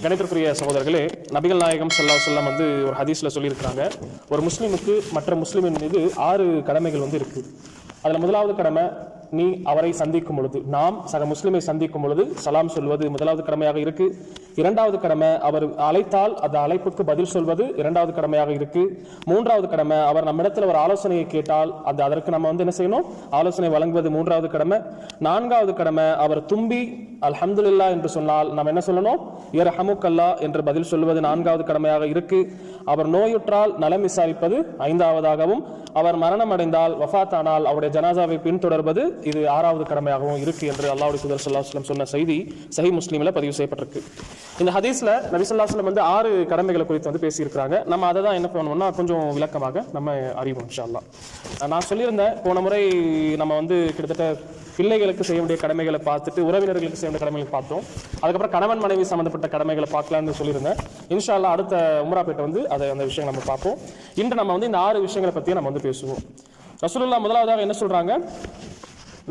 கணிதத்திற்குரிய சகோதரர்களே, நபிகள் நாயகம் ஸல்லல்லாஹு அலைஹி வஸல்லம் ஒரு ஹதீஸ்ல சொல்லியிருக்கிறாங்க, ஒரு முஸ்லீமுக்கு மற்ற முஸ்லீமின் மீது 6 கடமைகள் இருக்கு. அதுல முதலாவது கடமை, நீ அவரை சந்திக்கும் பொழுது, நாம் சக முஸ்லிமை சந்திக்கும் பொழுது சலாம் சொல்வது முதலாவது கடமையாக இருக்கு. இரண்டாவது கடமை, அவர் அழைத்தால் அந்த அழைப்புக்கு பதில் சொல்வது இரண்டாவது கடமையாக இருக்கு. மூன்றாவது கடமை, அவர் நம்மிடத்தில் ஒரு ஆலோசனையை கேட்டால் அதற்கு நம்ம என்ன செய்யணும், ஆலோசனை வழங்குவது மூன்றாவது கடமை. நான்காவது கடமை, அவர் தும்பி அல்ஹம்துலில்லாஹ் என்று சொன்னால் நாம் என்ன சொல்லணும், யர்ஹமுக்கல்லாஹ் என்று பதில் சொல்வது நான்காவது கடமையாக இருக்கு. அவர் நோயுற்றால் நலம் விசாரிப்பது ஐந்தாவதாகவும், அவர் மரணம் அடைந்தால் வஃபாத்தானால் அவருடைய ஜனாசாவை பின்தொடர்வது இது 6வது கடமையாகவும் இருக்கு என்று அல்லாஹ்வுடைய தூதர் ஸல்லல்லாஹு அலைஹி வஸல்லம் சொன்ன செய்தி சஹீஹ் முஸ்லிம்ல பதிவு செய்யப்பட்டிருக்கு. இந்த ஹதீஸ்ல நபி ஸல்லல்லாஹு அலைஹி வஸல்லம் 6 கடமைகளை குறித்து பேசியிருக்கிறாங்க. நம்ம அதை தான் என்ன பண்ணணும்னா கொஞ்சம் விளக்கமாக நம்ம அறிவோம் இன்ஷா அல்லாஹ். நான் சொல்லியிருந்தேன், போன முறை நம்ம கிட்டத்தட்ட பிள்ளைகளுக்கு செய்ய வேண்டிய கடமைகளை பார்த்துட்டு உறவினர்களுக்கு செய்ய வேண்டிய கடமைகளை பார்த்தோம். அதுக்கப்புறம் கணவன் மனைவி சம்பந்தப்பட்ட கடமைகளை பார்க்கலாம்னு சொல்லியிருந்தேன். இன்ஷா அல்லாஹ் அடுத்த உம்ராப்பேட்டை அந்த விஷயங்களை நம்ம பார்ப்போம். இன்று நம்ம இந்த 6 விஷயங்களை பற்றி நம்ம பேசுவோம். ரசூலுல்லாஹ் முதலாவதாக என்ன சொல்றாங்க,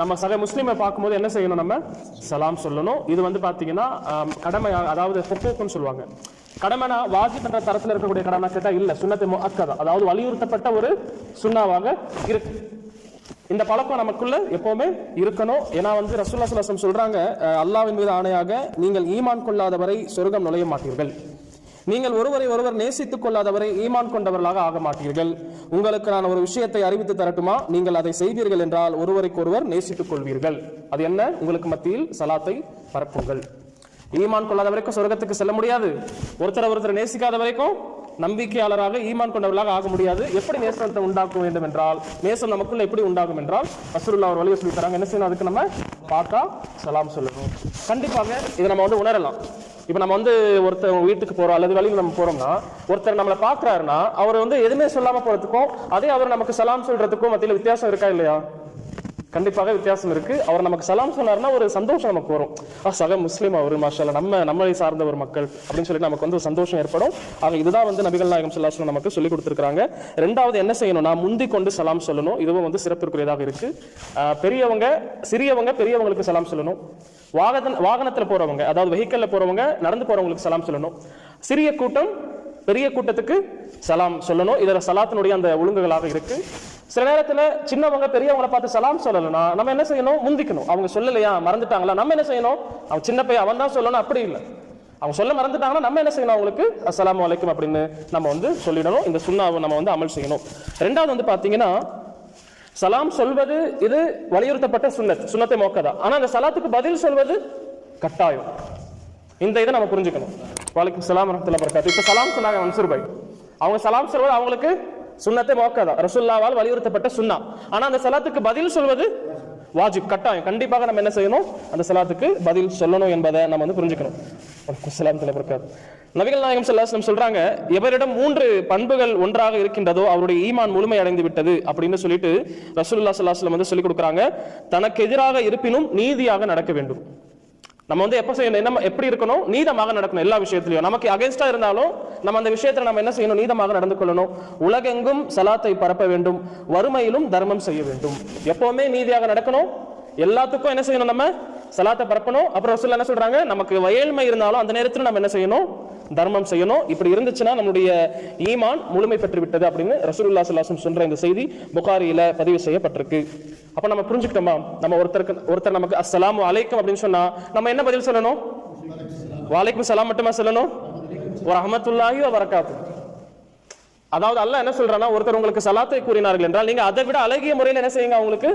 நம்ம சக முஸ்லீமை பார்க்கும்போது என்ன செய்யணும், நம்ம சலாம் சொல்லணும். இது பார்த்தீங்கன்னா கடமை, அதாவது ஹுக்கூக்னு சொல்லுவாங்க. கடமைனா வாஜிப் என்ற தரத்தில் இருக்கக்கூடிய கடமை கேட்டா இல்ல, சுன்னத்து முஅக்கதா, அதாவது வலியுறுத்தப்பட்ட ஒரு சுன்னாவாக இருக்கு. இந்த பழக்கம் நமக்குள்ள எப்பவுமே இருக்கணும். ஏன்னா ரசூலுல்லாஹ் ஸல்லல்லாஹு அலைஹி வஸல்லம் சொல்றாங்க, அல்லாஹ்வின் மீது ஆணையாக, நீங்கள் ஈமான் கொள்ளாதவரை சொர்க்கம் நுழைய மாட்டீர்கள், நீங்கள் ஒருவரை ஒருவர் நேசித்துக் கொள்ளாதவரை ஈமான் கொண்டவர்களாக ஆக மாட்டீர்கள், உங்களுக்கு நான் ஒரு விஷயத்தை அறிவித்து தரட்டுமா, நீங்கள் அதை செய்வீர்கள் என்றால் ஒருவருக்கு ஒருவர் நேசித்துக் கொள்வீர்கள். அது என்ன, உங்களுக்கு மத்தியில் சலாத்தை பரப்புங்கள். ஈமான் கொள்ளாத வரைக்கும் சொர்க்கத்துக்கு செல்ல முடியாது, ஒருத்தர் நேசிக்காத வரைக்கும் நம்பிக்கையாளராக ஈமான் கொண்டவர்களாக ஆக முடியாது. எப்படி நேசத்தை உண்டாக்க வேண்டும் என்றால், நேசம் நமக்குள்ள எப்படி உண்டாகும் என்றால் ரசூலுல்லாஹ் ஒரு வழியை சொல்லி தராங்க. என்ன செய்யணும், அதுக்கு நம்ம பார்த்தா சலாம் சொல்லணும். கண்டிப்பாக இதை நம்ம உணரலாம். இப்ப நம்ம ஒருத்தர் வீட்டுக்கு போறோம் அல்லது வழியில் நம்ம போறோம்னா, ஒருத்தர் நம்மளை பாக்குறாருன்னா அவர் எதுவுமே சொல்லாம போறதுக்கும் அதே அவர் நமக்கு சலாம் சொல்றதுக்கும் மத்தியில வித்தியாசம் இருக்கா இல்லையா? கண்டிப்பாக வித்தியாசம் இருக்கு. அவர் நமக்கு சலாம் சொன்னார்னா ஒரு சந்தோஷம் நமக்கு வரும். சக முஸ்லீம் அவர் மாஷாஅல்லாஹ் நம்மளை சார்ந்த ஒரு மக்கள் அப்படின்னு சொல்லி நமக்கு ஒரு சந்தோஷம் ஏற்படும். ஆக இதுதான் நபிகள் நாயகம் ஸல்லல்லாஹு அலைஹி வஸல்லம் நமக்கு சொல்லி கொடுத்திருக்காங்க. ரெண்டாவது என்ன செய்யணும்னா, முந்தி கொண்டு சலாம் சொல்லணும். இதுவும் சிறப்பிற்குரியதாக இருக்கு. பெரியவங்க சிறியவங்க பெரியவங்களுக்கு சலாம் சொல்லணும். வாகனத்துல போறவங்க, அதாவது வெஹிக்கல்ல போறவங்க, நடந்து போறவங்களுக்கு சலாம் சொல்லணும். சிறிய கூட்டம் பெரிய கூட்டத்துக்கு சலாம் சொல்லணும். இதுல சலாத்தினுடைய அந்த ஒழுங்குகளாக இருக்கு. சில நேரத்துல சின்னவங்க பெரியவங்களை பார்த்து சலாம் சொல்லலைன்னா நம்ம என்ன செய்யணும், முந்திக்கணும். அவங்க சொல்லலையா, மறந்துட்டாங்களா, நம்ம என்ன செய்யணும், அவன் சின்ன பையன் அவன் தான் சொல்லணும், அப்படி இல்லை. அவங்க சொல்ல மறந்துட்டாங்கன்னா நம்ம என்ன செய்யணும், அவங்களுக்கு அஸ்ஸலாமு அலைக்கும் அப்படின்னு நம்ம சொல்லிடணும். இந்த சுன்னாவை நம்ம அமல் செய்யணும். ரெண்டாவது பாத்தீங்கன்னா, சலாம் சொல்வது இது வலியுறுத்தப்பட்ட சுன்னத்தை மோக்கதா. ஆனா அந்த சலாத்துக்கு பதில் சொல்வது கட்டாயம். இந்த இதை நம்ம புரிஞ்சுக்கணும். வலைக்கும் ஸலாம் வரஹ்மத்துல்லாஹி வபரகாத்துஹு. இப்ப சலாம் சொன்னாங்க மன்சூர் பாய், அவங்க சலாம் சொல்வது அவங்களுக்கு சுன்னத்தை மோக்கதா, ரசூலுல்லாஹ்வால் வலியுறுத்தப்பட்ட சுன்னா. ஆனா அந்த சலாத்துக்கு பதில் சொல்வது வாஜிப், கட்டாயம். கண்டிப்பாக நம்ம என்ன செய்யணும், அந்த சலாத்துக்கு பதில் சொல்லணும் என்பதை நம்ம புரிஞ்சுக்கணும். நபிகள் நாயகம் ஸல்லல்லாஹு அலைஹி வஸல்லம் சொல்றாங்க, எவரிடம் 3 பண்புகள் ஒன்றாக இருக்கின்றதோ அவருடைய ஈமான் முழுமை அடைந்து விட்டது அப்படின்னு சொல்லிட்டு ரசூலுல்லாஹ் ஸல்லல்லாஹு அலைஹி வஸல்லம் சொல்லி கொடுக்குறாங்க. தனக்கு எதிராக இருப்பினும் நீதியாக நடக்க வேண்டும். நம்ம எப்ப செய்யணும், என்ன எப்படி இருக்கணும், நீதமாக நடக்கணும். எல்லா விஷயத்திலையும் நமக்கு அகைன்ஸ்டா இருந்தாலும் நம்ம அந்த விஷயத்துல நம்ம என்ன செய்யணும், நீதமாக நடந்து கொள்ளணும். உலகெங்கும் சலாத்தை பரப்ப வேண்டும், வறுமையிலும் தர்மம் செய்ய வேண்டும். எப்பவுமே நீதியாக நடக்கணும். எல்லாத்துக்கும் என்ன செய்யணும், நம்ம சலாத்தை பரப்பணும். அப்புறம் ரசூலுல்லாஹ் என்ன சொல்றாங்க, நமக்கு வயல்மை இருந்தாலும் அந்த நேரத்தில் நம்ம என்ன செய்யணும், தர்மம் செய்யணும். இப்படி இருந்துச்சுன்னா நம்முடைய ஈமான் முழுமை பெற்று விட்டது அப்படின்னு ரசூலுல்லாஹ் ஸல்லல்லாஹு அலைஹி வஸல்லம் சொல்ற இந்த செய்தி புகாரியில பதிவு செய்யப்பட்டிருக்கு. அப்ப நம்ம புரிஞ்சுக்கிட்டோமா, நம்ம ஒருத்தர் நமக்கு அஸ்ஸலாமு அலைக்கும் அப்படின்னு சொன்னா நம்ம என்ன பதில் சொல்லணும், வலைக்கும் சலாம் மட்டுமா சொல்லணும், வரஹ்மத்துல்லாஹி வ பரகாத்துஹு. அதாவது அல்லாஹ் என்ன சொல்றான்னா, ஒருத்தர் உங்களுக்கு சலாத்தை கூறினார்கள் என்றால் நீங்க அதை விட அழகிய முறையில் என்ன செய்யுங்க, அவங்களுக்கு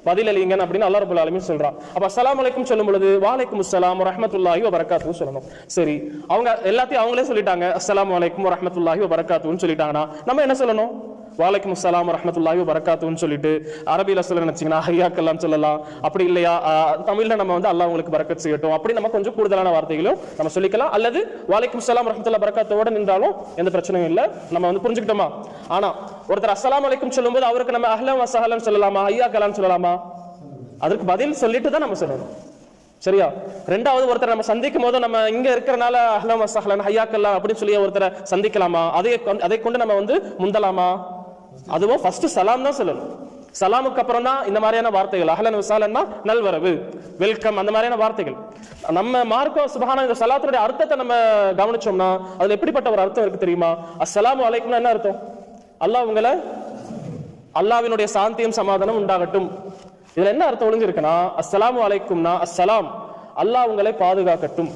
பதில் அளிங்க அப்படின்னு அல்லாஹ் ரப்பல் ஆலமீன் சொல்றான். அப்ப அஸ்ஸலாமு அலைக்கும் சொல்லும் பொழுது வலைக்கும் ஸலாம் வரஹ்மத்துல்லாஹி வ பரகாத்துஹு சொல்லணும். சரி, அவங்க எல்லாத்தையும் அவங்களே சொல்லிட்டாங்க, அஸ்ஸலாமு அலைக்கும் வரஹ்மத்துல்லாஹி வ பரகாத்துஹுன்னு சொல்லிட்டாங்கன்னா நம்ம என்ன சொல்லணும், வலைக்கும் ஸலாம் வரஹ்மத்துல்லாஹி வ பரகாத்துஹுன்னு சொல்லிட்டு அரபியில சொல்ல நினைச்சீங்கன்னா ஹய்யாக்கல்லாம் சொல்லலாம். அப்படி இல்லையா, தமிழ்ல நம்ம அல்லாஹ் உங்களுக்கு பரக்கத் செய்யட்டும் அப்படி நம்ம கொஞ்சம் கூடுதலான வார்த்தைகளும் நம்ம சொல்லிக்கலாம். அல்லது வலைக்கும் ஸலாம் வரஹ்மத்துல்லாஹி பரகாத்தோட நின்றாலும் எந்த பிரச்சனையும் இல்லை. நம்ம புரிஞ்சுக்கிட்டோமா? ஆனா ஒருத்தர் அஸ்ஸலாமு அலைக்கும் சொல்லும்போது அவருக்கு நம்ம அஹ்லன் வ ஸஹலன் சொல்லலாமா, ஹய்யாக்கல்லாம் சொல்லலாமா? அதற்கு பதில் சொல்லிட்டு தான் நம்ம சொல்லணும். சரியா? ரெண்டாவது, ஒருத்தர் நம்ம சந்திக்கும் போது நம்ம இங்க இருக்கிறனால அஹ்லன் வ ஸஹலன் ஹய்யாக்கல்லாம் அப்படின்னு சொல்லி ஒருத்தரை சந்திக்கலாமா? அதை கொண்டு நம்ம முந்தலாமா? அதுவும் ஃபர்ஸ்ட் சலாம் தான் சொல்லணும். சலாமுக்கு அப்புறம் தான் இந்த மாதிரியான வார்த்தைகள், அஹ்லன் வஸஹலன்னா நல்வரவு, வெல்கம், அந்த மாதிரியான வார்த்தைகள். நம்ம மார்க்கம் சுப்ஹான இந்த சலாத்துடைய அர்த்தத்தை நம்ம கவனிச்சோம்னா அதுல எப்படிப்பட்ட ஒரு அர்த்தம் இருக்கு தெரியுமா? அஸ்ஸலாமு அலைக்கும்னா என்ன அர்த்தம்? அல்லாஹ் உங்களை, அல்லாஹ்வினுடைய சாந்தியும் சமாதானம் உண்டாகட்டும். இதுல என்ன அர்த்தம் ஒளிஞ்சிருக்குன்னா, அஸ்ஸலாமு அலைக்கும்னா அஸ்ஸலாம், அல்லாஹ் உங்களை பாதுகாக்கட்டும்.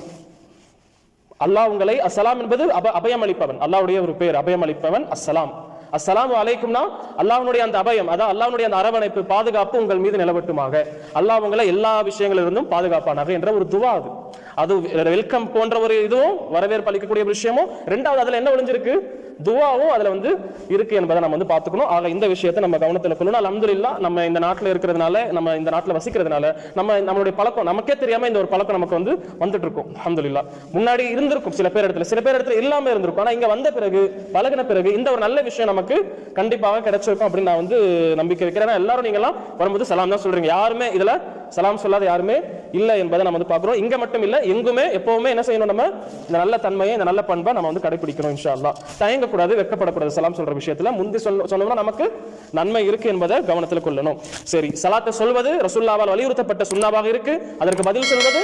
அல்லாஹ் உங்களை, அஸ்ஸலாம் என்பது அபயம் அளிப்பவன், அல்லாஹ்வுடைய ஒரு பேர், அபயம் அளிப்பவன் அஸ்ஸலாம். அஸ்ஸலாமு அலைக்கும்னா அல்லாஹ்வுடைய அந்த அபயம், அதான் அல்லாஹ்வுடைய அந்த அரவணைப்பு, பாதுகாப்பு உங்கள் மீது நிலவட்டுமாக, அல்லாஹ் உங்களை எல்லா விஷயங்களிலிருந்தும் பாதுகாப்பானாக என்ற ஒரு துவா. அது வெல்கம் போன்ற ஒரு இதுவும் வரவேற்பு அளிக்கக்கூடிய விஷயமும். ரெண்டாவது அதுல என்ன ஒளிஞ்சிருக்கு? துவாவும் அதுல இருக்கு என்பதை நம்ம பார்த்துக்கணும். ஆக இந்த விஷயத்தை நம்ம கவனத்தில் கொள்ளணும். அல்ஹம்துலில்லாஹ் நம்ம இந்த நாட்டில் இருக்கிறதுனால, நம்ம இந்த நாட்டில் வசிக்கிறதுனால நம்மளுடைய பழக்கம் நமக்கே தெரியாம இந்த ஒரு பழக்கம் நமக்கு வந்துட்டு இருக்கும். அல்ஹம்துலில்லாஹ் முன்னாடி இருந்திருக்கும் சில பேர் இடத்துல இல்லாம இருந்திருக்கும். ஆனா இங்க வந்த பிறகு, பழகின பிறகு இந்த ஒரு நல்ல விஷயம் நமக்கு கண்டிப்பாக கிடைச்சிருக்கும் அப்படின்னு நான் நம்பிக்கை வைக்கிறேன். எல்லாரும் நீங்க எல்லாம் வரும்போது சலாம் தான் சொல்றீங்க, யாருமே இதுல சலாம் சொல்லாத யாருமே இல்லை என்பதை நம்ம பார்க்கிறோம். இங்க மட்டும் இல்ல, எங்குமே எப்பவுமே என்ன செய்யணும்? நம்ம இந்த நல்ல தன்மையை, இந்த நல்ல பண்பை நம்ம கடைபிடிக்கணும் இன்ஷா அல்லாஹ். தயங்கக்கூடாது, வெட்கப்படக்கூடாது. சலாம் சொல்ற விஷயத்துல முந்தி சொன்னோம்னா நமக்கு நன்மை இருக்கு என்பதை கவனத்தில் கொள்ளணும். சரி, சலாத்தை சொல்வது ரசூலுல்லாஹ்வால் வலியுறுத்தப்பட்ட சுன்னாவாக இருக்கு, அதற்கு பதில் சொல்வது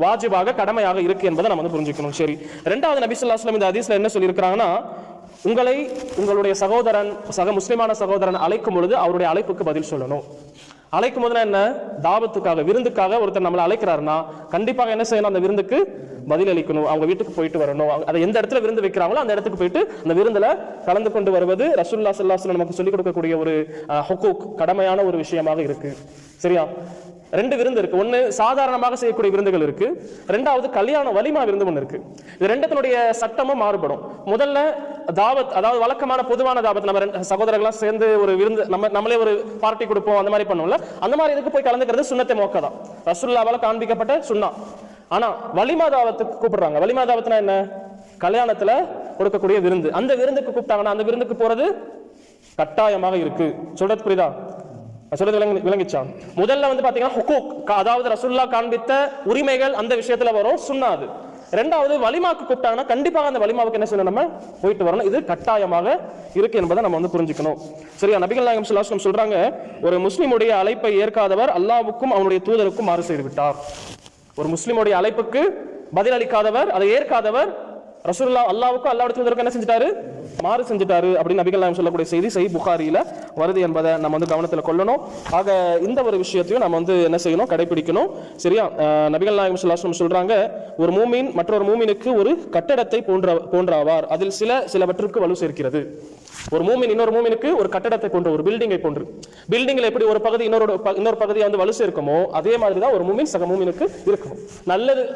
வாஜிபாக, கடமையாக இருக்கு என்பதை நம்ம புரிஞ்சுக்கணும். சரி, இரண்டாவது நபி ஸல்லல்லாஹு அலைஹி வஸல்லம் இந்த ஹதீஸ்ல என்ன சொல்லியிருக்கிறாங்கன்னா, உங்களை உங்களுடைய சகோதரன், சக முஸ்லிமான சகோதரன் அழைக்கும் பொழுது அவருடைய அழைப்புக்கு பதில் சொல்லணும். அழைக்கும் போதுனா என்ன? தாவத்துக்காக, விருந்துக்காக ஒருத்தர் நம்மளை அழைக்கிறாருன்னா கண்டிப்பாக என்ன செய்யணும்? அந்த விருந்துக்கு பதில் அளிக்கணும். அவங்க வீட்டுக்கு போயிட்டு வரணும். அதை எந்த இடத்துல விருந்து வைக்கிறாங்களோ அந்த இடத்துக்கு போயிட்டு அந்த விருந்துல கலந்து கொண்டு வருவது ரசூலுல்லாஹி ஸல்லல்லாஹு அலைஹி வஸல்லம் நமக்கு சொல்லிக் கொடுக்கக்கூடிய ஒரு ஹுக்கூக், கடமையான ஒரு விஷயமாக இருக்கு. சரியா? ரெண்டு விருந்து இருக்கு. ஒன்னு சாதாரணமாக செய்யக்கூடிய விருந்துகள் இருக்கு, ரெண்டாவது கல்யாண வலிமா விருந்து ஒன்று இருக்கு. இது ரெண்டுத்தினுடைய சட்டமும் மாறுபடும். முதல்ல தாவத், அதாவது வழக்கமான பொதுவான தாவத், நம்ம சகோதரர்களாம் சேர்ந்து ஒரு விருந்து, நம்மளே ஒரு பார்ட்டி கொடுப்போம், அந்த மாதிரி பண்ணுவோம்ல, அந்த மாதிரி இதுக்கு போய் கலந்துக்கிறது சுன்னத்தை மோக்கதான், ரசூலுல்லாஹ்வால காண்பிக்கப்பட்ட சுன்னா. ஆனா வலிமா தாவத்துக்கு கூப்பிடுறாங்க. வலிமா தாவத்னா என்ன? கல்யாணத்துல கொடுக்கக்கூடிய விருந்து. அந்த விருந்துக்கு கூப்பிட்டாங்கன்னா அந்த விருந்துக்கு போறது கட்டாயமாக இருக்கு. சொல்றது புரியுதா? சொல்றது விளங்கிச்சா? முதல்ல பாத்தீங்கன்னா ஹுக்கூக், அதாவது ரசூலுல்லாஹ் காண்பித்த உரிமைகள் அந்த விஷயத்துல வரும், சுன்னாது. ரெண்டாவது வலிமாக்கு கூப்பிட்டாங்கன்னா கண்டிப்பாக அந்த வலிமாவுக்கு என்ன செய்யணும்? நம்ம போயிட்டு வரணும். இது கட்டாயமாக இருக்கு என்பதை நம்ம புரிஞ்சுக்கணும். சரியா? நபிகள் நாயகம் ஸல்லல்லாஹு அலைஹி வஸல்லம் சொல்றாங்க, ஒரு முஸ்லிமுடைய அழைப்பை ஏற்காதவர் அல்லாஹ்வுக்கும் அவனுடைய தூதருக்கும் மாறு செய்து விட்டார். ஒரு முஸ்லிமுடைய அழைப்புக்கு பதில் அளிக்காதவர், அதை ஏற்காதவர், ரசூலுல்லாஹ் அல்லாஹ்வுக்கும் அல்லாஹ்வுடைய தூதருக்கும் என்ன செஞ்சிட்டாரு? மாறு செஞ்சிட்டாரு அப்படின்னு நபிகள் நாயகம் சொல்லக்கூடிய செய்தி சஹீஹ் புகாரியில வருது என்பதை நம்ம கவனத்தில் கொள்ளணும். ஆக இந்த ஒரு விஷயத்தையும் நம்ம என்ன செய்யணும்? கடைபிடிக்கணும். சரியா? நபிகள் நாயகம் ஸல்லல்லாஹு அலைஹி வஸல்லம் சொல்றாங்க, ஒரு மூமின் மற்றொரு மூமினுக்கு ஒரு கட்டடத்தை போன்றாவார், அதில் சிலவற்றுக்கு வலு சேர்க்கிறது. ஒரு மூமின் இன்னொரு மூமினுக்கு ஒரு கட்டடத்தை போன்ற, ஒரு பில்டிங்கை போன்று. பில்டிங்ல எப்படி ஒரு பகுதி இன்னொரு பகுதியை வலு சேர்க்குமோ அதே மாதிரி தான் ஒரு மூமின் சக மூமினுக்கு இருக்கணும்.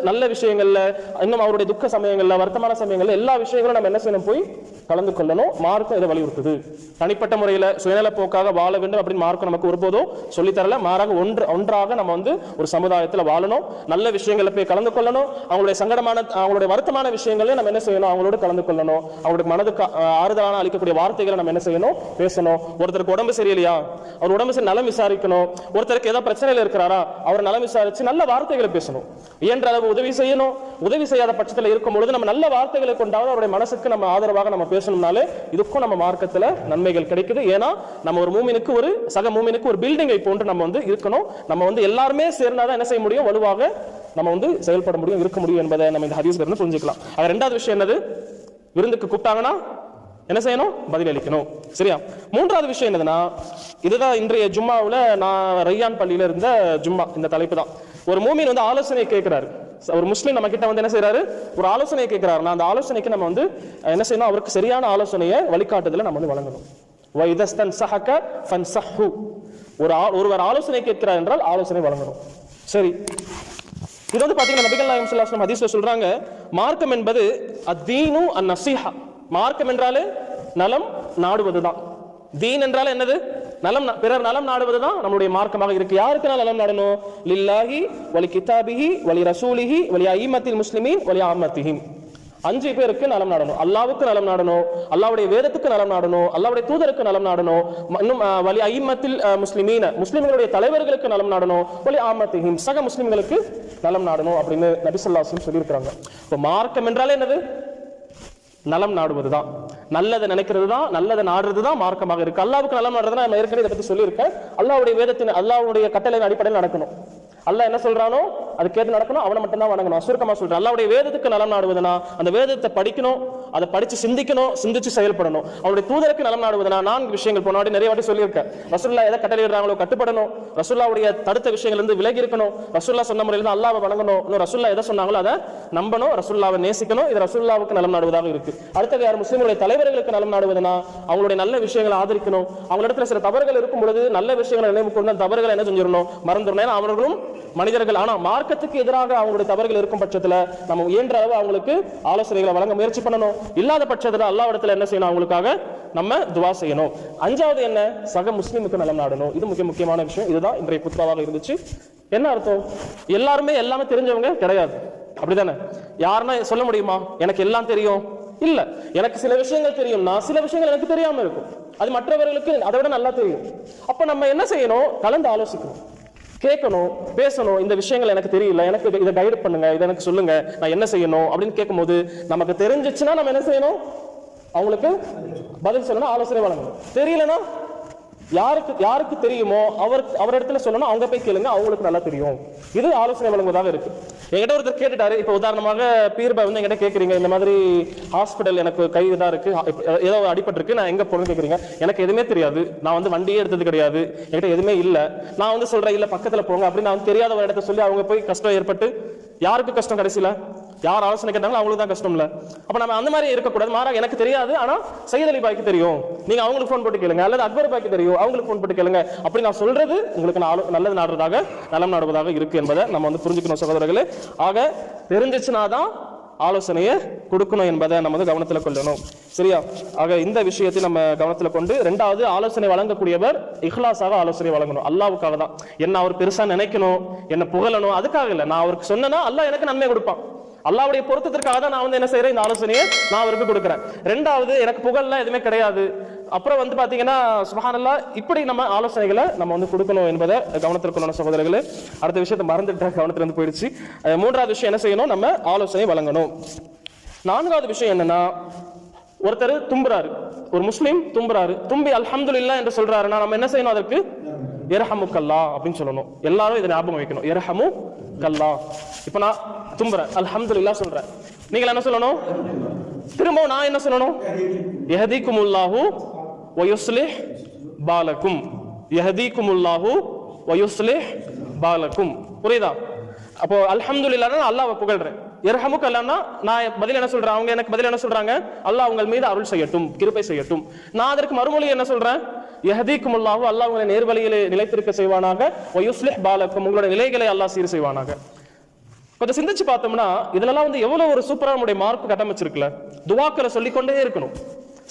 நல்ல விஷயங்கள்ல, இன்னும் அவருடைய துக்க சமயங்கள்ல, வருத்தமான சமயங்கள்ல எல்லா விஷயங்களும் நம்ம என்ன செய்யணும்? போய் கலந்து கொள்ளணும். மார்க்கம் இதை வலியுறுத்துது. தனிப்பட்ட முறையில சுயநல போக்காக வாழ வேண்டும் அப்படின்னு மார்க்கம் நமக்கு ஒருபோதும் சொல்லித்தரல. மாறாக ஒன்றாக நம்ம ஒரு சமுதாயத்தில் வாழணும். நல்ல விஷயங்களை போய் கலந்து கொள்ளணும். அவங்களுடைய சங்கடமான, அவங்களுடைய வருத்தமான விஷயங்களையும் நம்ம என்ன செய்யணும்? அவங்களோட கலந்து கொள்ளணும். அவங்களுக்கு மனதுக்கு ஆறுதலான அளிக்கக்கூடிய வார்த்தைகளை நம்ம என்ன செய்யணும்? பேசணும். ஒருத்தருக்கு உடம்பு சரியில்லையா, அவர் உடம்பு சரி நலம் விசாரிக்கணும். ஒருத்தருக்கு ஏதாவது பிரச்சனையில் இருக்கிறாரா, அவர் நலம் விசாரிச்சு நல்ல வார்த்தைகளை பேசணும். இயன்ற அளவு உதவி செய்யணும். உதவி செய்யாத பட்சத்தில் இருக்கும் பொழுது நம்ம நல்ல வார்த்தைகளை கொண்டாவது அவருடைய மனசுக்கு நம்ம ஆதரவாக நம்ம பேசணும்னாலே இதுக்கும் நம்ம மார்க்கத்துல நன்மைகள் கிடைக்குது. ஏன்னா நம்ம ஒரு மூமினுக்கு, ஒரு சக மூமினுக்கு ஒரு பில்டிங்கை போன்று நம்ம இருக்கணும். நம்ம எல்லாருமே சேர்ந்தாதான் என்ன செய்ய முடியும்? வலுவாக நம்ம செயல்பட முடியும், இருக்க முடியும் என்பதை நம்ம இந்த ஹதீஸ்ல இருந்து புரிஞ்சுக்கலாம். அது ரெண்டாவது விஷயம் என்னது? விருந்துக்கு கூப்பிட்டாங்கன்னா என்ன செய்யணும்? பதில் அளிக்கணும். சரியா? மூன்றாவது விஷயம் என்னதுன்னா, இதுதான் இன்றைய ஜும்மாவுல நான் ரையான் பள்ளியில இருந்த ஜும்மா, இந்த தலைப்பு தான். ஒரு மூமின் ஆலோசனை கேட்கிறாரு. ஒரு முஸ்லீம் நம்ம கிட்ட என்ன செய்யறாரு? ஒரு ஆலோசனையை கேட்கிறாருன்னா அந்த ஆலோசனைக்கு நம்ம என்ன செய்யணும்? அவருக்கு சரியான ஆலோசனையை, வழிகாட்டுதல நம்ம வழங்கணும். ஒருவர் ஆலோசனை கேட்கிறார் என்றால் ஆலோசனை வழங்கணும். சரி, இது பாத்தீங்கன்னா நபிகள் நாயகம் ஸல்லல்லாஹு அலைஹி வஸல்லம் ஹதீஸ்ல சொல்றாங்க, மார்க்கம் என்பது அத்தீனு அன்-நஸீஹா. மார்க்கம் என்றாலே நலம் நாடுவதுதான். தீன் என்றால் என்னது? நலம், பிறர் நலம் நாடுவதுதான் நம்மளுடைய மார்க்கமாக இருக்கு. யாருக்கு நலம் நாடணும்? லில்லாஹி வலி கிதாபிஹி வலி ரசூலிஹி வலி அய்யிம்மத்தில் முஸ்லிமீன் வலி ஆம்மத்திஹிம். 5 பேருக்கு நலம் நாடணும். அல்லாஹ்வுக்கு நலம் நாடணும், அல்லாஹ்வுடைய வேதத்துக்கு நலம் நாடணும், அல்லாஹ்வுடைய தூதருக்கு நலம் நாடணும், இன்னும் வலி அய்யிம்மத்தில் முஸ்லிமீன, முஸ்லிம்களுடைய தலைவர்களுக்கு நலம் நாடணும், வலி ஆம்மத்திஹிம், சக முஸ்லிம்களுக்கு நலம் நாடணும் அப்படின்னு நபி ஸல்லல்லாஹு அலைஹி வஸல்லம் சொல்லியிருக்காங்க. இப்போ மார்க்கம் என்றாலே என்னது? நலம் நாடுவதுதான். நல்லதை நினைக்கிறது தான், நல்லதை நாடுறது தான் மார்க்கமாக இருக்கு. அல்லாவுக்கு நலம் நாடுறதுனா நான் ஏற்கனவே இதை பத்தி சொல்லியிருக்கேன். அல்லாவுடைய வேதத்தின் அல்லாவுடைய கட்டளையின் அடிப்படையில் நடக்கணும். அல்லாஹ் என்ன சொல்றானோ அது கேட்டு நடக்கணும், அவனை மட்டும் தான் வணங்கணும். சுருக்கமா சொல்றேன், அல்லாஹ்வுடைய வேதத்துக்கு நலம் நாடுவதுனா அந்த வேதத்தை படிக்கணும், அதை படிச்சு சிந்திக்கணும், சிந்திச்சு செயல்படணும். அவருடைய தூதருக்கு நலம் நாடுவதுனா 4 விஷயங்கள் போனாடி நிறைய வாட்டி சொல்லியிருக்கேன். ரசூலுல்லாஹ் எதை கட்டளையிடுறாங்களோ கட்டுப்படணும், ரசூலுல்லாஹ்வுடைய தடுத்த விஷயங்கள் இருந்து விலகி இருக்கணும், ரசூலுல்லாஹ் சொன்ன முறையில் தான் அல்லாஹ்வை வணங்கணும், இன்னும் ரசூலுல்லாஹ் எதை சொன்னாங்களோ அதை நம்பணும், ரசூலுல்லாஹ்வை நேசிக்கணும். இது ரசூலுல்லாஹ்வுக்கு நலம் நாடுவதாக இருக்கு. அடுத்தது யார் முஸ்லிம்களுடைய தலைவர்களுக்கு நலம் நாடுவதுனா அவங்களுடைய நல்ல விஷயங்களை ஆதரிக்கணும். அவங்களிடத்துல சில தவறுகள் இருக்கும் பொழுது நல்ல விஷயங்களை நினைவு கொண்டு அந்த தவறுகளை என்ன செஞ்சிடணும், மறந்துடணும். ஏன்னா அவர்களும் மனிதர்கள். ஆனா மார்க்கத்துக்கு எதிராக அவங்களுடைய தவறுகள் இருக்கும் பட்சத்துல நம்ம இயன்ற அளவு அவங்களுக்கு ஆலோசனைகளை வழங்க முயற்சி பண்ணணும். இல்லாத பட்சத்துல அல்லாஹ்விடத்துல என்ன செய்யணும், அவங்களுக்காக நம்ம துவா செய்யணும். 5வது என்ன, சக முஸ்லிமுக்கு நலம் நாடணும். இது முக்கியமான விஷயம். இதுதான் இன்றைய குத்பாவாக இருந்துச்சு. என்ன அர்த்தம், எல்லாருமே எல்லாமே தெரிஞ்சவங்க கிடையாது, அப்படிதானே? யாருன்னா சொல்ல முடியுமா எனக்கு எல்லாம் தெரியும்? இல்ல, எனக்கு சில விஷயங்கள் தெரியும்னா சில விஷயங்கள் எனக்கு தெரியாம இருக்கும், அது மற்றவர்களுக்கு அதை விட நல்லா தெரியும். அப்ப நம்ம என்ன செய்யணும், கலந்து ஆலோசிக்கணும், கேட்கணும், பேசணும். இந்த விஷயங்கள் எனக்கு தெரியல, எனக்கு இதை கைட் பண்ணுங்க, இதை எனக்கு சொல்லுங்க, நான் என்ன செய்யணும் அப்படின்னு கேட்கும்போது நமக்கு தெரிஞ்சிச்சுன்னா நம்ம என்ன செய்யணும், அவங்களுக்கு பதில் சொல்லணும், ஆலோசனை வழங்கணும். தெரியலன்னா யாருக்கு தெரியுமோ அவரிடத்துல சொல்லணும், அவங்க போய் கேளுங்க, அவங்களுக்கு நல்லா தெரியும். இது ஆலோசனை வழங்குவதாக இருக்கு. என்கிட்ட ஒருத்தர் கேட்டுட்டாரு, இப்ப உதாரணமாக பீர்பாய் வந்து என்கிட்ட கேட்குறீங்க, இந்த மாதிரி ஹாஸ்பிட்டல் எனக்கு கை இதா இருக்கு, ஏதோ அடிபட்டு இருக்கு, நான் எங்க போகணும்னு கேட்குறீங்க. எனக்கு எதுவுமே தெரியாது, நான் வந்து வண்டியே எடுத்தது கிடையாது, என்கிட்ட எதுவுமே இல்லை. நான் வந்து சொல்றேன் இல்ல பக்கத்துல போங்க அப்படின்னு நான் தெரியாத ஒரு இடத்த சொல்லி அவங்க போய் கஷ்டம் ஏற்பட்டு யாருக்கு கஷ்டம், கடைசியில யார் ஆலோசனை கேட்டாங்களோ அவங்களுக்கு தான் கஷ்டம் இல்ல. அப்ப நம்ம அந்த மாதிரி இருக்கக்கூடாது. மாறாக எனக்கு தெரியாது, ஆனா சையத் அலி பாய்க்கு தெரியும், நீங்க அவங்களுக்கு போன் போட்டு கேளுங்க, அல்லது அக்பர் பாய்க்கு தெரியும், அவங்களுக்கு போன் போட்டு கேளுங்க. அப்படி நான் சொல்றது உங்களுக்கு நல்லது நாடுறதாக நலம் நாடுவதாக இருக்கு என்பதை நம்ம வந்து புரிஞ்சுக்கணும் சகோதரர்களே. ஆக தெரிஞ்சிச்சுனா தான் ஆலோசனையை கொடுக்கணும் என்பதை நம்ம வந்து கவனத்தில் கொள்ளணும். சரியா? ஆக இந்த விஷயத்தை நம்ம கவனத்தில் கொண்டு 2வது ஆலோசனை வழங்கக்கூடியவர் இஹ்லாஸாக ஆலோசனை வழங்கணும். அல்லாஹ்வுக்காக தான். என்ன அவர் பெருசா நினைக்கணும், என்ன புகழணும், அதுக்காக இல்லை. நான் அவருக்கு சொன்னேன்னா அல்லாஹ் எனக்கு நன்மை கொடுப்பான். அல்லாஹ்வுடைய பொருத்தத்திற்காக தான் நான் வந்து என்ன செய்யறேன், இந்த ஆலோசனையை நான் அவருக்கு கொடுக்குறேன். 2வது எனக்கு புகழ்லாம் எதுவுமே கிடையாது. அப்புறம் வந்து பாத்தீங்கன்னா சுப்ஹானல்லாஹ், இப்படி நம்ம ஆலோசனைகளை நம்ம வந்து கொடுக்கணும் என்பதை கவனத்தில் கொள்ளணும் சகோதரர்களே. அடுத்த விஷயத்தை மறந்துட்டா கவனத்துல இருந்து போயிடுச்சு. 3வது விஷயம் என்ன செய்யணும், நம்ம ஆலோசனை வழங்கணும். 4வது விஷயம் என்னன்னா, ஒருத்தர் தும்புறாரு, ஒரு முஸ்லீம் தும்புறாரு, தும்பி அல்ஹம்துலில்லாஹ் என்று சொல்றாருன்னா நம்ம என்ன செய்யணும், அதற்கு யர்ஹமுக்கல்லாஹ் அப்படின்னு சொல்லணும். எல்லாரும் இதை ஞாபகம் வைக்கணும், யர்ஹமுக்கல்லாஹ். இப்ப நான் தும்புறேன், அல்ஹம்துலில்லாஹ் சொல்றேன், நீங்க என்ன சொல்லணும், திரும்ப நான் என்ன சொல்லணும், யஹ்தீகுமுல்லாஹு வ யுஸ்லிஹ் பாலக்கும், யஹ்தீகுமுல்லாஹு வ யுஸ்லிஹ் பாலக்கும். புரியுதா? அப்போ அல்ஹம்துலில்லாஹ்னா அல்லாஹ்வை புகழ்றேன், யர்ஹமுக்கல்லாஹ்னா நான் பதில் என்ன சொல்றேன், அவங்க எனக்கு பதில் என்ன சொல்றாங்க, அல்லாஹ் உங்கள் மீது அருள் செய்யட்டும், கிருபை செய்யட்டும். நான் அதற்கு மறுமொழி என்ன சொல்றேன், யஹ்தீகுமுல்லாஹு, அல்லாஹ் உங்களை நேர்வழியிலே நிலைத்திருக்க செய்வானாக, வ யுஸ்லிஹ் பாலக்கும், உங்களுடைய நிலைகளை அல்லாஹ் சீர் செய்வானாக. கொஞ்சம் சிந்திச்சு பார்த்தோம்னா இதெல்லாம் வந்து எவ்வளவு ஒரு சூப்பரா நம்முடைய மார்க் கட்டமைச்சிருக்குல்ல. துவாக்களை சொல்லிக்கொண்டே இருக்கணும்,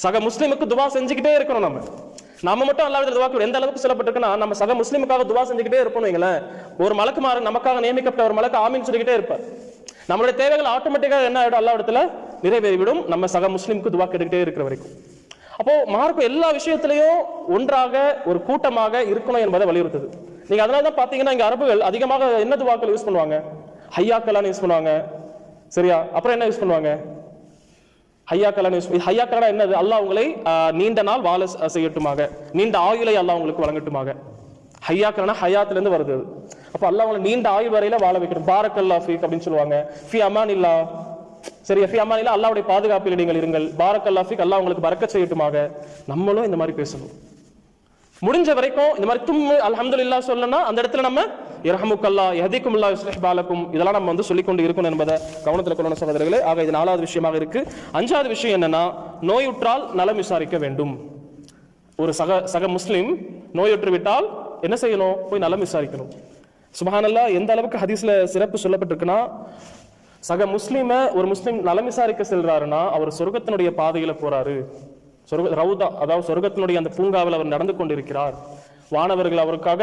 சக முஸ்லிமுக்கு துவா செஞ்சுக்கிட்டே இருக்கணும். நம்ம மட்டும் அல்லாஹ்விட துவா எந்த அளவுக்கு சொல்லப்பட்டிருக்குன்னா, நம்ம சக முஸ்லிமுக்காக துவா செஞ்சுக்கிட்டே இருப்போம். வைங்களேன், ஒரு மலக்குமாறு நமக்காக நியமிக்கப்பட்ட ஒரு மலக்கு ஆமீன் சொல்லிக்கிட்டே இருப்பார். நம்மளுடைய தேவைகள் ஆட்டோமேட்டிக்காக என்ன ஆயிடும், அல்லாஹ்விடத்துல நிறைவேறிவிடும், நம்ம சக முஸ்லிமுக்கு துவா கேட்டுக்கிட்டே இருக்கிற வரைக்கும். அப்போ மார்க்கம் எல்லா விஷயத்திலையும் ஒன்றாக ஒரு கூட்டமாக இருக்கணும் என்பதை வலியுறுத்துது. நீங்க அதனாலதான் பாத்தீங்கன்னா இங்க அரபுகள் அதிகமாக என்ன துவாக்கள் யூஸ் பண்ணுவாங்க, ஹையாக்கலான்னு யூஸ் பண்ணுவாங்க. சரியா? அப்புறம் என்ன யூஸ் பண்ணுவாங்க, ஹையாக்கலான்னு யூஸ். ஹையாக்கலா என்னது, அல்லாஹ் உங்களை நீண்ட நாள் வாழ செய்யட்டுமாக, நீண்ட ஆயுளை அல்லாஹ் உங்களுக்கு வழங்கட்டுமாக. ஹையாக்கலனா ஹயாத்துல இருந்து வருது. அப்ப அல்லாஹ் உங்களை நீண்ட ஆயுள் வரையில வாழ வைக்கணும். பாரக்கல்லாஹ் ஃபீக் அப்படின்னு சொல்லுவாங்க. ஃபி அமானில்லாஹ். சரியா? ஃபி அமானில்லாஹ், அல்லாஹ்வுடைய பாதுகாப்பில் நீங்கள் இருங்கள். பாரக்கல்லாஹ் ஃபீக், அல்லாஹ் உங்களுக்கு பரக்கத் செய்யட்டுமாக. நம்மளும் இந்த மாதிரி பேசணும். முடிஞ்ச வரைக்கும் இந்த மாதிரி தும்மு அல்ஹம்துலில்லாஹ் சொல்லனா அந்த இடத்துல நம்ம யர்ஹமுக்கல்லாஹ், யஹ்தீகுமுல்லாஹ், யுஸ்லிஹ் பாலக்கும் இதெல்லாம் நம்ம வந்து சொல்லிக்கொண்டு இருக்கணும் என்பதை கவனத்தில் கொள்ளணும் சகோதரர்களே. ஆக இது 4வது விஷயமாக இருக்கு. 5வது விஷயம் என்னன்னா, நோயுற்றால் நலம் விசாரிக்க வேண்டும். ஒரு சக முஸ்லிம் நோயுற்று விட்டால் என்ன செய்யணும், போய் நலம் விசாரிக்கணும். சுப்ஹானல்லாஹ், எந்த அளவுக்கு ஹதீஸ்ல சிறப்பு சொல்லப்பட்டிருக்குன்னா, சக முஸ்லிம ஒரு முஸ்லிம் நலம் விசாரிக்க செல்றாருன்னா அவர் சொர்க்கத்தினுடைய பாதையில போறாரு. ரவுதா, அதாவது சொர்க்கத்தினுடைய அந்த பூங்காவில் அவர் நடந்து கொண்டிருக்கிறார். வானவர்கள் அவருக்காக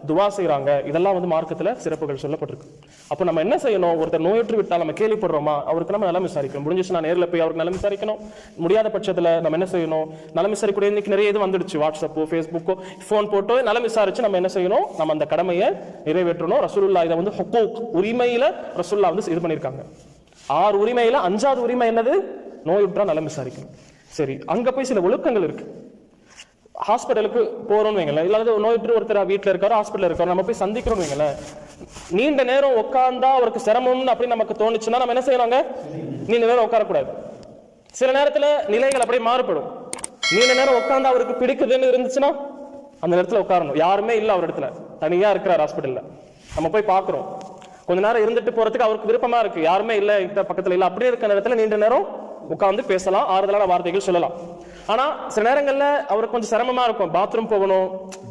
துவா செய்யறாங்க. இதெல்லாம் வந்து மார்க்கத்துல சிறப்புகள் சொல்லப்பட்டிருக்கு. அப்போ நம்ம என்ன செய்யணும், ஒருத்தர் நோயுற்று விட்டால் நம்ம கேள்விப்படுறோமா, அவருக்கு நம்ம நலம் விசாரிக்கணும். முடிஞ்சிச்சு நான் நேரில் போய் அவருக்கு நலம் விசாரிக்கணும். முடியாத பட்சத்துல நம்ம என்ன செய்யணும், நலம் விசாரிக்கூடிய இன்னைக்கு நிறைய இது வந்துடுச்சு, வாட்ஸ்அப்போ ஃபேஸ்புக்கோ ஃபோன் போட்டோ நலம் விசாரிச்சு நம்ம என்ன செய்யணும், நம்ம அந்த கடமையை நிறைவேற்றணும். ரசூலுல்லாஹ் இதை வந்து ஹுக்கூக், உரிமையில ரசூலுல்லாஹ் வந்து இது பண்ணியிருக்காங்க. 6 உரிமையில 5வது உரிமை என்னது, நோயுற்றா நலம் விசாரிக்கணும். சரி, அங்க போய் சில ஒழுக்கங்கள் இருக்கு. ஹாஸ்பிட்டலுக்கு போறோம்னு வைங்களேன், இல்லாத நோய்ற்று ஒருத்தர் வீட்டில் இருக்காரோ ஹாஸ்பிட்டல் இருக்காரோ, நம்ம போய் சந்திக்கிறோம்னு வைங்களேன், நீண்ட நேரம் உட்கார்ந்தா அவருக்கு சிரமம்னு அப்படின்னு நமக்கு தோணுச்சுன்னா நம்ம என்ன செய்யறாங்க, நீண்ட நேரம் உட்காரக்கூடாது. சில நேரத்துல நிலைகள் அப்படியே மாறுபடும். நீண்ட நேரம் உட்கார்ந்து அவருக்கு பிடிக்குதுன்னு இருந்துச்சுன்னா அந்த நேரத்துல உட்காரணும். யாருமே இல்லை அவர் இடத்துல, தனியா இருக்கிறார் ஹாஸ்பிட்டல்ல, நம்ம போய் பாக்குறோம், கொஞ்ச நேரம் இருந்துட்டு போறதுக்கு அவருக்கு விருப்பமா இருக்கு, யாருமே இல்லை பக்கத்துல இல்லை, அப்படியே இருக்கிற நேரத்துல நீண்ட நேரம் உட்கார்ந்து பேசலாம், ஆறுதலான வார்த்தைகள் சொல்லலாம். ஆனா சில நேரங்கள்ல அவருக்கு கொஞ்சம் சிரமமா இருக்கும், பாத்ரூம் போகணும்,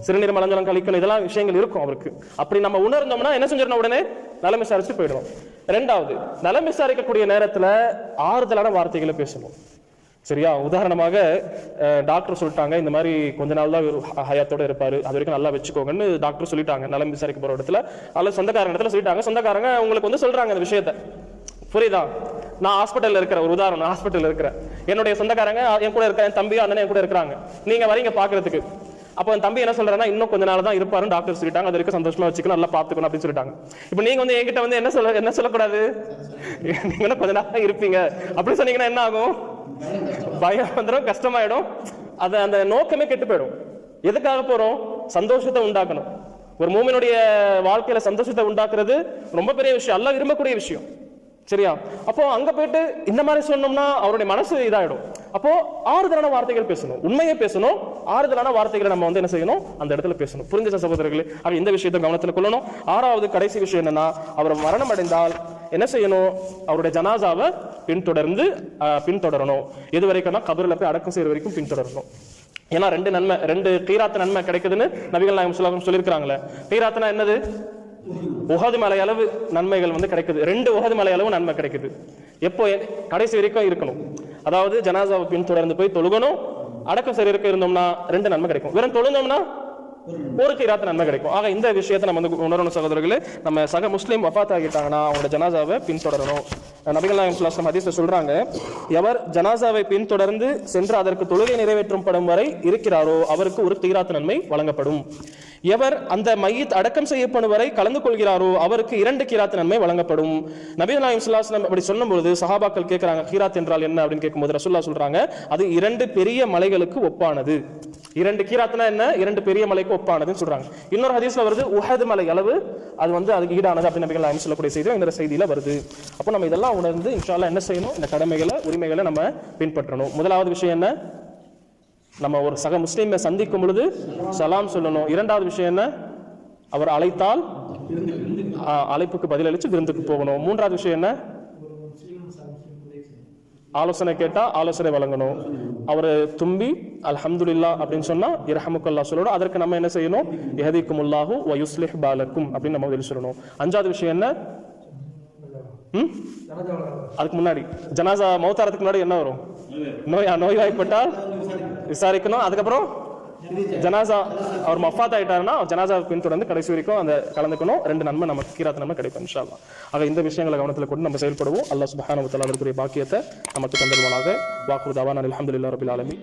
சிறுநீர் மலஞ்சலம் கழிக்கணும், இதெல்லாம் விஷயங்கள் இருக்கும் அவருக்கு. அப்படி நம்ம உணர்ந்தோம்னா என்ன செஞ்சிடணும், உடனே நலம் விசாரிச்சு போயிடணும். ரெண்டாவது, நலம் விசாரிக்கக்கூடிய நேரத்துல ஆறுதலான வார்த்தைகளை பேசணும். சரியா? உதாரணமாக டாக்டர் சொல்லிட்டாங்க, இந்த மாதிரி கொஞ்ச நாள் தான் ஹயாத்தோட இருப்பாரு, அது வரைக்கும் நல்லா வச்சுக்கோங்கன்னு டாக்டர் சொல்லிட்டாங்க. நலம் விசாரிக்க போற இடத்துல அல்ல சொந்தக்காரங்க இடத்துல சொல்லிட்டாங்க. சொந்தக்காரங்க உங்களுக்கு வந்து சொல்றாங்க இந்த விஷயத்த, புரியுதா? நான் ஹாஸ்பிட்டல்ல இருக்கிற ஒரு உதாரணம், ஹாஸ்பிட்டல் இருக்கிற என்னுடைய சொந்தக்காரங்க என் கூட இருக்க, என் தம்பியும் அண்ணன் என் கூட இருக்கிறாங்க, நீங்க வரீங்க பாக்குறதுக்கு. அப்போ என் தம்பி என்ன சொல்றேன்னா, இன்னும் கொஞ்ச நாள் தான் இருப்பாருன்னு டாக்டர் சொல்லிட்டாங்க, அது வரைக்கும் சந்தோஷமா வச்சுக்கணும், நல்லா பாத்துக்கணும் அப்படின்னு சொல்லிட்டாங்க. இப்போ நீங்க வந்து என்கிட்ட வந்து என்ன சொல்லக்கூடாது, நீங்க கொஞ்ச நாள் தான் இருப்பீங்க அப்படி சொன்னீங்கன்னா என்ன ஆகும், பயம் வந்துடும், கஷ்டமாயிடும், அது அந்த நோக்கமே கெட்டு போயிடும். எதுக்காக போறோம், சந்தோஷத்தை உண்டாக்கணும். ஒரு மூமினுடைய வாழ்க்கையில சந்தோஷத்தை உண்டாக்குறது ரொம்ப பெரிய விஷயம், அல்லாஹ் விரும்பக்கூடிய விஷயம். சரியா? அப்போ அங்க போயிட்டு இந்த மாதிரி சொன்னோம்னா அவருடைய மனசு இதாயிடும். அப்போ ஆறுதலான வார்த்தைகள் பேசணும், உண்மையை பேசணும், ஆறுதலான வார்த்தைகளை நம்ம வந்து என்ன செய்யணும், அந்த இடத்துல பேசணும். புரிஞ்ச சகோதரர்களே, ஆக இந்த விஷயத்தை கவனத்தில் கொள்ளணும். ஆறாவது கடைசி விஷயம் என்னன்னா, அவர் மரணம் அடைந்தால் என்ன செய்யணும், அவருடைய ஜனாசாவை பின்தொடரணும். எது வரைக்கும்னா கபரில் போய் அடக்கம் செய்யற வரைக்கும் பின்தொடரணும். ஏன்னா ரெண்டு கீராத்து நன்மை கிடைக்குதுன்னு நபிகள் நாயகம் ஸல்லல்லாஹு அலைஹி வஸல்லம் சொல்லியிருக்கிறாங்களே. கீராத்துனா என்னது, உஹது மலை அளவு நன்மைகள் வந்து கிடைக்குது, 2 உஹது மலை அளவு நன்மை கிடைக்குது. எப்போ, கடைசி வரைக்கும் இருக்கணும். அதாவது ஜனாசாவை பின்தொடர்ந்து போய் தொழுகணும், அடக்கம் செய்ய வரைக்கும் இருந்தோம்னா 2 நன்மை கிடைக்கும், வெறும் தொழுந்தோம்னா 1 கீராத் நன்மை கிடைக்கும். ஆக இந்த விஷயத்தை நம்ம வந்து உணரணும் சகோதரர்களே. நம்ம சக முஸ்லீம் வஃபாத் ஆகிட்டாங்கன்னா அவங்களோட ஜனாசாவை பின்தொடரணும். நபிகள் நாயகம் ஸல்லல்லாஹு அலைஹி வஸல்லம் ஹதீஸ்ல சொல்றாங்க, எவர் ஜனாசாவை பின்தொடர்ந்து சென்று அதற்கு தொழுகை நிறைவேற்றும் படும் வரை இருக்கிறாரோ அவருக்கு 1 கீராத் நன்மை வழங்கப்படும். எவர் அந்த மையத் அடக்கம் செய்யப்படும் வரை கலந்து கொள்கிறாரோ அவருக்கு 2 கீராத் நன்மை வழங்கப்படும். நபிகள் நாயகம் ஸல்லல்லாஹு அலைஹி வஸல்லம் அப்படி சொல்லும்போது சஹாபாக்கள் கேட்கிறாங்க, கீராத் என்றால் என்ன அப்படின்னு கேட்கும்போது ரசூலுல்லாஹ் சொல்றாங்க, அது 2 பெரிய மலைகளுக்கு ஒப்பானது. 2 கீராத்னா என்ன, 2 பெரிய மலைக்கு ஒப்பானதுன்னு சொல்றாங்க. இன்னொரு ஹதீஸ்ல வருது உஹது மலை அளவு, அது வந்து அதுக்கு ஈடானது அப்படின்னு நபிகள் நாயகம் சொல்லக்கூடிய செய்தி இந்த செய்தியில வருது. அப்போ நம்ம இதெல்லாம் உணர்ந்து இன்ஷா அல்லாஹ் என்ன செய்யணும், இந்த கடமைகளை உரிமைகளை நம்ம பின்பற்றணும். முதலாவது விஷயம் என்ன, நம்ம ஒரு சக முஸ்லீமை சந்திக்கும் பொழுது சலாம் சொல்லணும். 2வது விஷயம் என்ன, அவர் அழைத்தால் அழைப்புக்கு பதிலளிச்சு விருந்துக்கு போகணும். 3வது விஷயம் என்ன, ஆலோசனை கேட்டா ஆலோசனை வழங்கணும். அவர் தும்பி அல்ஹம்துலில்லாஹ் அப்படின்னு சொன்னா இரஹமுக்கல்லாஹ் சொல்லணும். அதற்கு நம்ம என்ன செய்யணும், யஹ்திகுமுல்லாஹு வ யுஸ்லிஹ் பாலக்கும் அப்படின்னு நம்ம பதில் சொல்லணும். 5வது விஷயம் என்ன, அதுக்கு முன்னாடி ஜனாசா மௌத்தாரத்துக்கு முன்னாடி என்ன வரும், நோய்வாய்ப்பட்டால் விசாரிக்கணும். அதுக்கப்புறம் ஜனாசா அவர் மஃபாத் ஆயிட்டாருன்னா ஜனாசா பின்தொடர்ந்து கடைசி வரைக்கும் அந்த கலந்துக்கணும். 2 நன்மை நமக்கு கீராத் நன்மை கிடைக்கும் இன்ஷா அல்லாஹ். ஆக இந்த விஷயங்களை கவனத்தில் கொண்டு நம்ம செயல்படுவோம். அல்லாஹ் சுப்ஹானஹு வ தஆலா அதற்குரிய பாக்கியத்தை நமக்கு தந்தருவானாக. வாக்குறு தவானா அல்ஹம்துலில்லாஹி ரப்பில் ஆலமீன்.